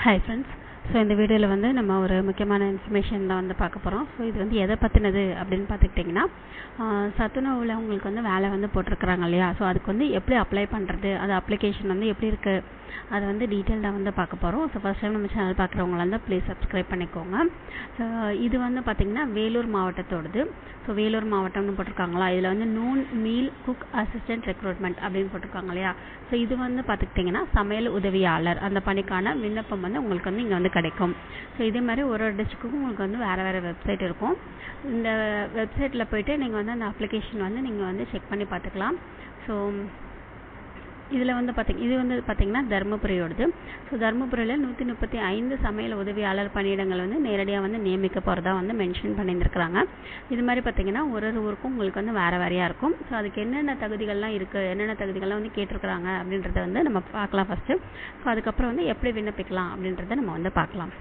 Hi friends. So இந்த வீடியோவில் வந்து நம்ம ஒரு முக்கியமான இன்ஃபர்மேஷன் தான் வந்து பார்க்க போகிறோம். ஸோ இது வந்து எதை பற்றினது அப்படின்னு பார்த்துக்கிட்டிங்கன்னா, சத்துணவில் உங்களுக்கு வந்து வேலை வந்து போட்டிருக்கிறாங்க இல்லையா, ஸோ அதுக்கு வந்து எப்படி அப்ளை பண்ணுறது, அது அப்ளிகேஷன் வந்து எப்படி இருக்குது, அதை வந்து டீட்டெயில்டாக வந்து பார்க்க போகிறோம். ஸோ ஃபஸ்ட் டைம் நம்ம சேனல் பார்க்குறவங்களா இருந்தால் ப்ளீஸ் சப்ஸ்கிரைப் பண்ணிக்கோங்க. ஸோ இது வந்து பார்த்திங்கன்னா வேலூர் மாவட்டத்தோடது. ஸோ வேலூர் மாவட்டம்னு போட்டிருக்காங்களா, இதில் வந்து noon meal cook assistant recruitment அப்படின்னு போட்டிருக்காங்க இல்லையா. ஸோ இது வந்து பார்த்துக்கிட்டிங்கன்னா சமையல் உதவியாளர் அந்த பணிக்கான விண்ணப்பம் வந்து உங்களுக்கு வந்து இங்கே வந்து கிடைக்கும். ஸோ இதே மாதிரி ஒரு டிஸ்ட்ரிக்ட்டுக்கும் உங்களுக்கு வந்து வேறு வெப்சைட் இருக்கும். இந்த வெப்சைட்டில் போய்ட்டு நீங்கள் வந்து அந்த அப்ளிகேஷன் வந்து நீங்கள் வந்து செக் பண்ணி பார்த்துக்கலாம். ஸோ இதில் வந்து இது வந்து பார்த்திங்கன்னா தருமபுரியோடது. ஸோ தருமபுரியில் 135 சமையல் உதவியாளர் பணியிடங்கள் வந்து நேரடியாக வந்து நியமிக்க போகிறதா வந்து மென்ஷன் பண்ணியிருக்கிறாங்க. இது மாதிரி பார்த்திங்கன்னா ஒரு ஊருக்கும் உங்களுக்கு வந்து வேறையாக இருக்கும். ஸோ அதுக்கு என்னென்ன தகுதிகள்லாம் இருக்குது, என்னென்ன தகுதிகள்லாம் வந்து கேட்டிருக்கிறாங்க அப்படின்றத வந்து நம்ம பார்க்கலாம் ஃபஸ்ட்டு. ஸோ அதுக்கப்புறம் வந்து எப்படி விண்ணப்பிக்கலாம் அப்படின்றத நம்ம வந்து பார்க்கலாம்.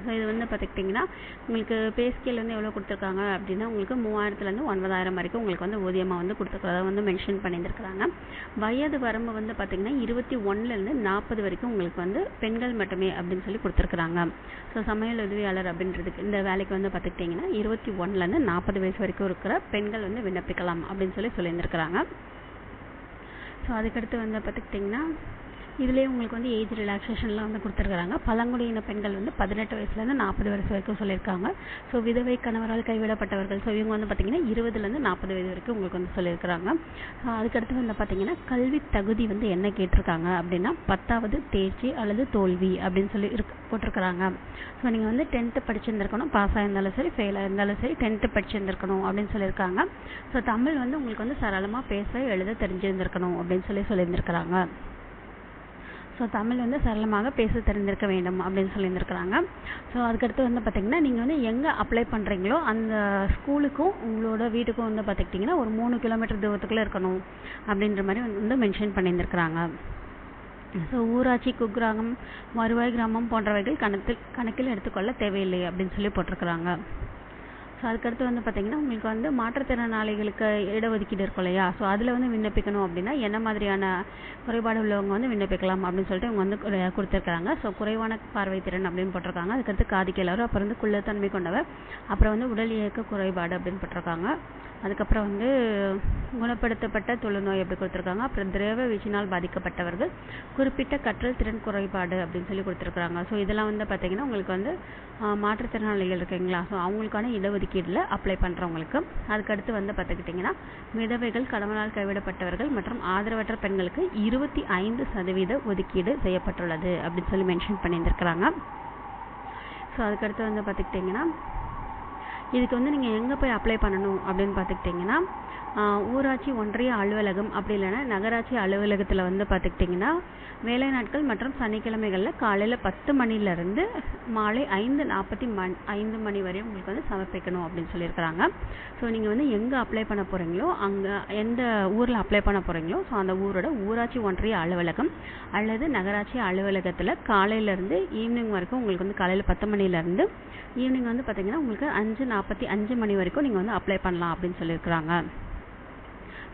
ஸோ இது வந்து பார்த்துக்கிட்டிங்கன்னா உங்களுக்கு பே ஸ்கேல் வந்து எவ்வளோ கொடுத்துருக்காங்க அப்படின்னா, உங்களுக்கு 3000லேருந்து 9000 வரைக்கும் உங்களுக்கு வந்து ஊதியமாக வந்து கொடுத்துருக்கிறத வந்து மென்ஷன் பண்ணியிருக்கிறாங்க. வயது வரம்பு வந்து பார்த்திங்கன்னா 21லேருந்து 40 வரைக்கும் உங்களுக்கு வந்து பெண்கள் மட்டுமே அப்படின்னு சொல்லி கொடுத்துருக்குறாங்க. ஸோ சமையல் உதவியாளர் அப்படின்றதுக்கு இந்த வேலைக்கு வந்து பார்த்துக்கிட்டிங்கன்னா 21லேருந்து 40 வயசு வரைக்கும் இருக்கிற பெண்கள் வந்து விண்ணப்பிக்கலாம் அப்படின்னு சொல்லியிருந்துருக்குறாங்க. ஸோ அதுக்கடுத்து வந்து பார்த்துக்கிட்டிங்கன்னா இதுலேயே உங்களுக்கு வந்து ஏஜ் ரிலாக்ஸேஷன்லாம் வந்து கொடுத்துருக்குறாங்க. பழங்குடியின பெண்கள் வந்து 18 வயசுலேருந்து 40 வயசு வரைக்கும் சொல்லியிருக்காங்க. ஸோ விதவை கணவரால் கைவிடப்பட்டவர்கள், ஸோ இவங்க வந்து பார்த்திங்கன்னா 20லேருந்து 40 வயது வரைக்கும் உங்களுக்கு வந்து சொல்லியிருக்கிறாங்க. அதுக்கடுத்து வந்து பார்த்திங்கன்னா கல்வி தகுதி வந்து என்ன கேட்டிருக்காங்க அப்படின்னா 10வது தேர்ச்சி அல்லது தோல்வி அப்படின்னு சொல்லி போட்டிருக்கிறாங்க. ஸோ நீங்கள் வந்து 10th படிச்சிருந்துருக்கணும், பாஸ் ஆகிருந்தாலும் சரி ஃபெயிலாக இருந்தாலும் சரி 10th படிச்சிருந்துருக்கணும் அப்படின்னு சொல்லியிருக்காங்க. ஸோ தமிழ் வந்து உங்களுக்கு வந்து சரளமாக பேச எழுத தெரிஞ்சிருந்துருக்கணும் அப்படின்னு சொல்லியிருந்திருக்கிறாங்க. ஸோ தமிழ் வந்து சரளமாக பேச தெரிந்திருக்க வேண்டும் அப்படின்னு சொல்லியிருந்துருக்குறாங்க. ஸோ அதுக்கடுத்து வந்து பார்த்திங்கன்னா நீங்கள் வந்து எங்கே அப்ளை பண்ணுறீங்களோ அந்த ஸ்கூலுக்கும் உங்களோட வீட்டுக்கும் வந்து பார்த்துக்கிட்டிங்கன்னா ஒரு 3 கிலோமீட்டர் தூரத்துக்குள்ளே இருக்கணும் அப்படின்ற மாதிரி வந்து மென்ஷன் பண்ணியிருந்துருக்குறாங்க. ஸோ ஊராட்சி, குக்கிராமம், வருவாய் கிராமம் போன்றவைகள் கணக்கில் எடுத்துக்கொள்ள தேவையில்லை அப்படின்னு சொல்லி போட்டிருக்கிறாங்க. ஸோ அதுக்கடுத்து வந்து பார்த்திங்கன்னா உங்களுக்கு வந்து மாற்றுத்திறனாளிகளுக்கு இடஒதுக்கீடு இருக்கும் இல்லையா, ஸோ அதில் வந்து விண்ணப்பிக்கணும் அப்படின்னா என்ன மாதிரியான குறைபாடு உள்ளவங்க வந்து விண்ணப்பிக்கலாம் அப்படின்னு சொல்லிட்டு இவங்க வந்து கொடுத்துருக்காங்க. ஸோ குறைவான பார்வை திறன் அப்படின்னு போட்டிருக்காங்க. அதுக்கடுத்து காது கேளாறு, அப்புறம் வந்து குள்ளத்தன்மை கொண்டவர், அப்புறம் வந்து உடல் இயக்க குறைபாடு அப்படின்னு போட்டிருக்காங்க. அதுக்கப்புறம் வந்து குணப்படுத்தப்பட்ட தொழுநோய் எப்படி கொடுத்துருக்காங்க. அப்புறம் திரவ வீச்சினால் பாதிக்கப்பட்டவர்கள், குறிப்பிட்ட கற்றல் திறன் குறைபாடு அப்படின்னு சொல்லி கொடுத்துருக்குறாங்க. ஸோ இதெல்லாம் வந்து பார்த்திங்கன்னா உங்களுக்கு வந்து மாற்றுத்திறனாளிகள் இருக்குங்களா, ஸோ அவங்களுக்கான இடஒதுக்கீடில் அப்ளை பண்ணுறவங்களுக்கு. அதுக்கடுத்து வந்து பார்த்துக்கிட்டிங்கன்னா விதவைகள், கணவனால் கைவிடப்பட்டவர்கள் மற்றும் ஆதரவற்ற பெண்களுக்கு 25% ஒதுக்கீடு செய்யப்பட்டுள்ளது அப்படின்னு சொல்லி மென்ஷன் பண்ணியிருந்துருக்குறாங்க. ஸோ அதுக்கடுத்து வந்து பார்த்துக்கிட்டிங்கன்னா இதுக்கு வந்து நீங்கள் எங்கே போய் அப்ளை பண்ணணும் அப்படின்னு பார்த்துக்கிட்டிங்கன்னா ஊராட்சி ஒன்றிய அலுவலகம் அப்படி இல்லைன்னா நகராட்சி அலுவலகத்தில் வந்து பார்த்துக்கிட்டிங்கன்னா வேலை நாட்கள் மற்றும் சனிக்கிழமைகளில் காலையில் 10 மணிலேருந்து மாலை 5:45 மணி வரையும் உங்களுக்கு வந்து சமர்ப்பிக்கணும் அப்படின்னு சொல்லியிருக்கிறாங்க. ஸோ நீங்கள் வந்து எங்கே அப்ளை பண்ண போகிறீங்களோ அங்கே எந்த ஊரில் அப்ளை பண்ண போகிறீங்களோ ஸோ அந்த ஊரோட ஊராட்சி ஒன்றிய அலுவலகம் அல்லது நகராட்சி அலுவலகத்தில் காலையிலேருந்து ஈவினிங் வரைக்கும் உங்களுக்கு வந்து காலையில் 10 மணிலேருந்து ஈவினிங் வந்து பார்த்திங்கன்னா உங்களுக்கு 5:45 மணி வரைக்கும் நீங்கள் வந்து அப்ளை பண்ணலாம் அப்படின்னு சொல்லியிருக்கிறாங்க.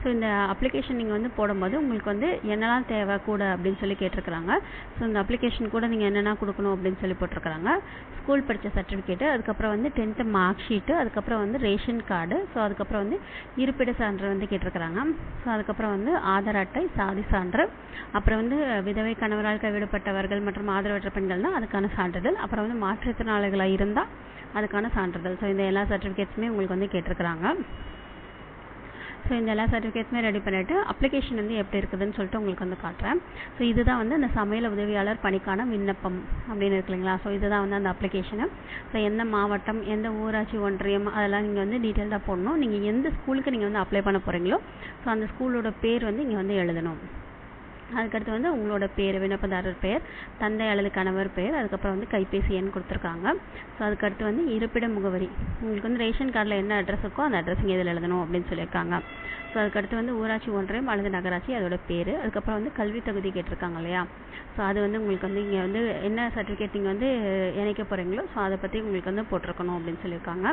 ஸோ இந்த அப்ளிகேஷன் நீங்கள் வந்து போடும்போது உங்களுக்கு வந்து என்னெல்லாம் தேவை கூட அப்படின்னு சொல்லி கேட்டிருக்கிறாங்க. ஸோ இந்த அப்ளிகேஷன் கூட நீங்கள் என்னென்ன கொடுக்கணும் அப்படின்னு சொல்லி போட்டிருக்கிறாங்க. ஸ்கூல் படித்த சர்டிஃபிகேட்டு, அதுக்கப்புறம் வந்து 10th மார்க் ஷீட்டு, அதுக்கப்புறம் வந்து ரேஷன் கார்டு, ஸோ அதுக்கப்புறம் வந்து இருப்பிட சான்று வந்து கேட்டிருக்கிறாங்க. ஸோ அதுக்கப்புறம் வந்து ஆதார் அட்டை, சாதி சான்று, அப்புறம் வந்து விதவை கணவரால் கைவிடப்பட்டவர்கள் மற்றும் ஆதரவற்ற பெண்கள்னால் அதுக்கான சான்றிதழ், அப்புறம் வந்து மாற்றுத்திறனாளிகளாக இருந்தால் அதுக்கான சான்றிதழ். ஸோ இந்த எல்லா சர்டிஃபிகேட்ஸுமே உங்களுக்கு வந்து கேட்டிருக்கிறாங்க. ஸோ இந்த எல்லா சர்டிஃபிகேட்ஸுமே ரெடி பண்ணிவிட்டு அப்ளிகேஷன் வந்து எப்படி இருக்குதுன்னு சொல்லிட்டு உங்களுக்கு வந்து காட்டுறேன். ஸோ இதுதான் வந்து அந்த சமையல் உதவியாளர் பணிக்கான விண்ணப்பம் அப்படின்னு இருக்கு இல்லைங்களா. ஸோ இதுதான் வந்து அந்த அப்ளிகேஷனு. ஸோ எந்த மாவட்டம், எந்த ஊராட்சி ஒன்றியம் அதெல்லாம் நீங்கள் வந்து டீட்டெயில்டாக போடணும். நீங்கள் எந்த ஸ்கூலுக்கு நீங்கள் வந்து அப்ளை பண்ண போகிறீங்களோ ஸோ அந்த ஸ்கூலோட பேர் வந்து இங்கே வந்து எழுதணும். அதுக்கடுத்து வந்து உங்களோட பேர், விண்ணப்பதாரர் பெயர், தந்தை அல்லது கணவர் பெயர், அதுக்கப்புறம் வந்து கைபேசி எண் கொடுத்துருக்காங்க. ஸோ அதுக்கடுத்து வந்து இருப்பிட முகவரி, உங்களுக்கு வந்து ரேஷன் கார்டில் என்ன அட்ரஸ் இருக்கோ அந்த அட்ரஸ் இங்கே இதில் எழுதணும் அப்படின்னு சொல்லியிருக்காங்க. ஸோ அதுக்கடுத்து வந்து ஊராட்சி ஒன்றியம் அல்லது நகராட்சி அதோட பேர், அதுக்கப்புறம் வந்து கல்வி தகுதி கேட்டிருக்காங்க இல்லையா. ஸோ அது வந்து உங்களுக்கு வந்து இங்கே வந்து என்ன சர்டிஃபிகேட் நீங்கள் வந்து இணைக்க போகிறீங்களோ ஸோ அதை பற்றி உங்களுக்கு வந்து போட்டிருக்கணும் அப்படின்னு சொல்லியிருக்காங்க.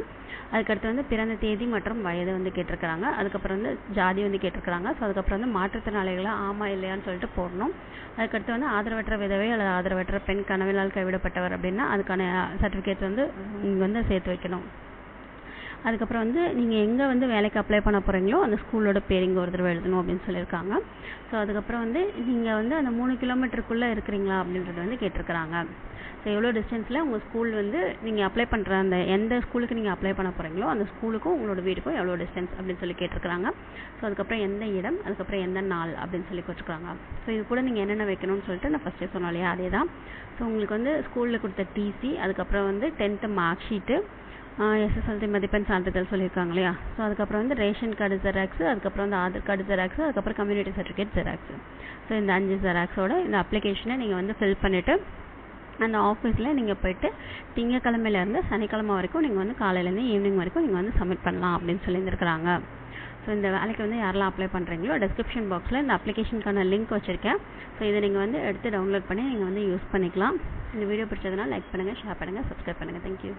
அதுக்கடுத்து வந்து பிறந்த தேதி மற்றும் வயது வந்து கேட்டிருக்கிறாங்க. அதுக்கப்புறம் வந்து ஜாதி வந்து கேட்டிருக்கிறாங்க. ஸோ அதுக்கப்புறம் வந்து மாற்றுத்திறனாளிகளாக ஆமாம் இல்லையான்னு சொல்லிட்டு போடணும். அதுக்கடுத்து வந்து ஆதரவற்ற விதவை அல்லது ஆதரவற்ற பெண் கணவனால் கைவிடப்பட்டவர் அப்படின்னா அதுக்கான சர்டிஃபிகேட்ஸ் வந்து நீங்கள் வந்து சேர்த்து வைக்கணும். அதுக்கப்புறம் வந்து நீங்கள் எங்கே வந்து வேலைக்கு அப்ளை பண்ண போகிறீங்களோ அந்த ஸ்கூலோட பேர் இங்கே ஒரு தடவை எழுதணும் அப்படின்னு சொல்லியிருக்காங்க. ஸோ அதுக்கப்புறம் வந்து நீங்கள் வந்து அந்த 3 கிலோமீட்டருக்குள்ளே இருக்கிறீங்களா அப்படின்றது வந்து கேட்டிருக்கிறாங்க. ஸோ எவ்வளோ டிஸ்டன்ஸில் உங்கள் ஸ்கூல் வந்து நீங்கள் அப்ளை பண்ணுற அந்த எந்த ஸ்கூலுக்கு நீங்கள் அப்ளை பண்ண போகிறீங்களோ அந்த ஸ்கூலுக்கும் உங்களோட வீட்டுக்கும் எவ்வளோ டிஸ்டன்ஸ் அப்படின்னு சொல்லி கேட்டிருக்கிறாங்க. ஸோ அதுக்கப்புறம் எந்த இடம், அதுக்கப்புறம் எந்த நாள் அப்படின்னு சொல்லி கொடுத்துருக்காங்க. ஸோ இது கூட நீங்கள் என்னென்ன வைக்கணும்னு சொல்லிட்டு நான் ஃபஸ்ட்டே சொன்னோம் இல்லையா, அதே தான். ஸோ உங்களுக்கு வந்து ஸ்கூலில் கொடுத்த டிசி, அதுக்கப்புறம் வந்து 10th மார்க் ஷீட்டு, SSLC மதிப்பெண் சான்றிதழ் சொல்லியிருக்காங்க இல்லையா. ஸோ அதுக்கப்புறம் வந்து ரேஷன் கார்டு ஜெராக்ஸு, அதுக்கப்புறம் வந்து ஆதார் கார்டு ஜெராக்ஸு, அதுக்கப்புறம் கம்யூனிட்டி சர்டிஃபிகேட் ஜெராக்ஸு. ஸோ இந்த 5 ஜெராக்ஸோட இந்த அப்ளிகேஷனை நீங்கள் வந்து ஃபில் பண்ணிவிட்டு அந்த ஆஃபீஸில் நீங்கள் போய்ட்டு திங்கக்கிழமையிலேருந்து சனிக்கிழமை வரைக்கும் நீங்கள் வந்து காலையிலேருந்து ஈவினிங் வரைக்கும் நீங்கள் வந்து சப்மிட் பண்ணலாம் அப்படின்னு சொல்லியிருந்துருக்குறாங்க. ஸோ இந்த வேலைக்கு வந்து யாரெல்லாம் அப்ளை பண்ணுறீங்களோ டிஸ்கிரிப்ஷன் பாக்ஸில் இந்த அப்ளிகேஷனுக்கான லிங்க் வச்சுருக்கேன். ஸோ இதை நீங்கள் வந்து எடுத்து டவுன்லோட் பண்ணி நீங்கள் வந்து யூஸ் பண்ணிக்கலாம். இந்த வீடியோ பிடிச்சதுனால லைக் பண்ணுங்கள், ஷேர் பண்ணுங்கள், சப்ஸ்கிரைப் பண்ணுங்கள். தேங்க்யூ.